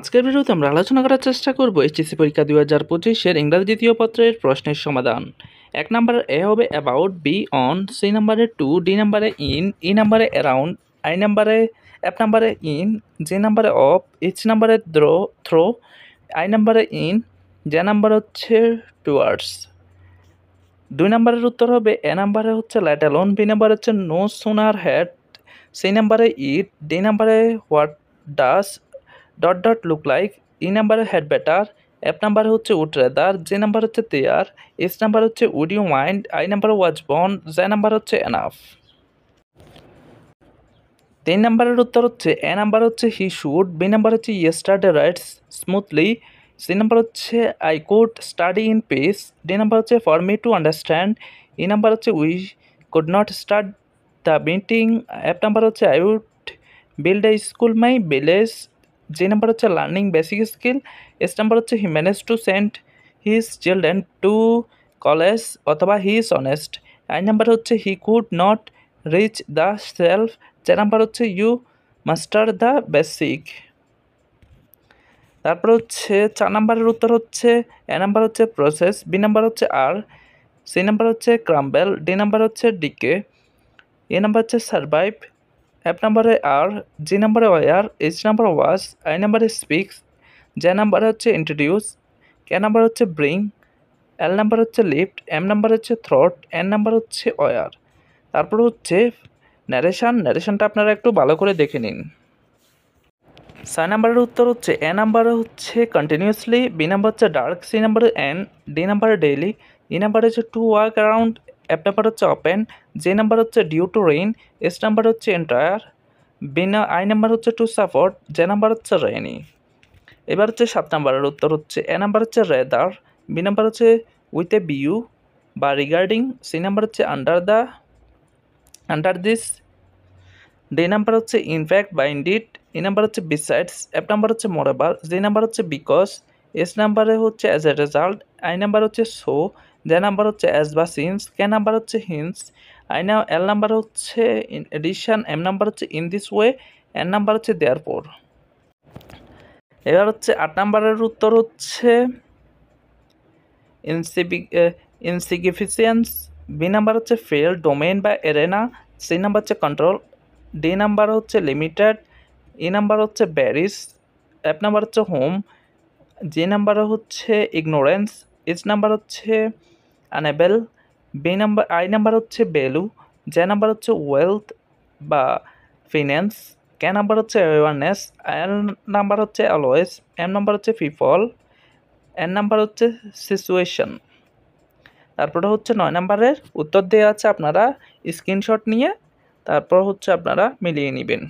আজকের ভিডিওতে আমরা আলোচনা করার চেষ্টা করব এইচএসসি পরীক্ষা 2025-এর ইংরাজি দ্বিতীয় পত্রের প্রশ্নের সমাধান। 1 নম্বরে এ হবে অ্যাবাউট, বি অন, সি নম্বরে টু, ডি নম্বরে ইন, ই নম্বরে অ্যারাউন্ড, আই নম্বরে এফ নম্বরে ইন, জি নম্বরে অফ, এইচ নম্বরে থ্রো, আই নম্বরে ইন, জে নম্বরে হচ্ছে টুয়ার্ডস। 2 নম্বরের উত্তর হবে এ নম্বরে হচ্ছে লেট অ্যালোন, বি নম্বরে হচ্ছে নো সুনার হ্যাড, সি নম্বরে ইট, ডি নম্বরে হোয়াট ডাস লুক লাইক, ই নাম্বারে হ্যাড বেটার, এফ নাম্বারে হচ্ছে উড রেদার, জি নাম্বার হচ্ছে দেয়ার, এস নাম্বার হচ্ছে would you mind, I number was born, J number হচ্ছে এনাফ। 3 নাম্বারের উত্তর হচ্ছে এ নাম্বার হচ্ছে হি শুড, বি নাম্বার হচ্ছে yesterday rights smoothly, C number হচ্ছে I could study in peace, D number হচ্ছে for me to understand, E number হচ্ছে we could not start the meeting, F number হচ্ছে I would build a school my village, J number হচ্ছে learning basic skill, S number হচ্ছে he manage to send his children to college অথবা he is honest, I number হচ্ছে he could not reach the self, J number হচ্ছে you master the basic. তারপর হচ্ছে 4 নাম্বারের উত্তর হচ্ছে এ নাম্বার হচ্ছে প্রসেস, বি নাম্বার হচ্ছে আর, সি নাম্বার হচ্ছে ক্রাম্বেল, ডি নাম্বার হচ্ছে ডিকে, এ নাম্বার হচ্ছে সার্ভাইভ, এফ নাম্বারে আর, জি নাম্বারে war, H number was, I নাম্বারে স্পিক্স, জে নাম্বারে হচ্ছে ইন্ট্রোডিউস, কে নাম্বার হচ্ছে ব্রিং, এল নাম্বার হচ্ছে লিফট, এম নাম্বার হচ্ছে থ্রট, এন নাম্বার হচ্ছে ওয়ার। তারপর হচ্ছে ন্যারেশনটা আপনারা একটু ভালো করে দেখে নিন। 6 নাম্বারের উত্তর হচ্ছে এ নাম্বারে হচ্ছে কন্টিনিউয়াসলি, বি নাম্বার হচ্ছে ডার্ক, সি নাম্বারে এন, ডি নাম্বারে ডেইলি, ই নাম্বার হচ্ছে to work around, F number হচ্ছে ওপেন, জে নাম্বার হচ্ছে due to rain, S number হচ্ছে এন্টায়ার, আই নাম্বার হচ্ছে টু সাপোর্ট, জে নাম্বার হচ্ছে রেনি। এবার হচ্ছে 7 নাম্বারের উত্তর হচ্ছে এ নাম্বার হচ্ছে রেদার, বি নাম্বার হচ্ছে উইথ এ বিউ বা রিগার্ডিং, সি নাম্বার হচ্ছে আন্ডার দিস, ডি নাম্বার হচ্ছে ইনফ্যাক্ট বা ইনডিড, ই নাম্বার হচ্ছে বিসাইডস, এফ নাম্বার হচ্ছে মোরেভার, জি নাম্বার হচ্ছে বিকজ, এস নাম্বারে হচ্ছে as a result, I number হচ্ছে সো, জে নাম্বার হচ্ছে অ্যাজ বা সিন্স, কে নাম্বার হচ্ছে হিন্স, এল নাম্বার হচ্ছে ইন এডিশন, এম নাম্বার হচ্ছে in this way, N number হচ্ছে দেয়ারফর। এবার হচ্ছে 8 নাম্বারের উত্তর হচ্ছে ইনসিগনিফিসিয়েন্স, বি নাম্বার হচ্ছে ফেল, ডোমেইন বা এরেনা, সি নাম্বার হচ্ছে কন্ট্রোল, ডি নাম্বার হচ্ছে লিমিটেড, ই নাম্বার হচ্ছে ব্যারিস, এফ নাম্বার হচ্ছে হোম, জি নাম্বার হচ্ছে ইগনোরেন্স, এইচ নাম্বার হচ্ছে আনএবেল, আই নাম্বার হচ্ছে ভ্যালু, জে নাম্বার হচ্ছে ওয়েলথ বা ফিন্যান্স, কে নাম্বার হচ্ছে অ্যাওয়ারনেস, এল নাম্বার হচ্ছে অলওয়েজ, এম নাম্বার হচ্ছে পিপল, এন নাম্বার হচ্ছে সিচুয়েশন। তারপরে হচ্ছে 9 নাম্বারের উত্তর দেওয়া আছে, আপনারা স্ক্রিনশট নিয়ে তারপর হচ্ছে আপনারা মিলিয়ে নেবেন।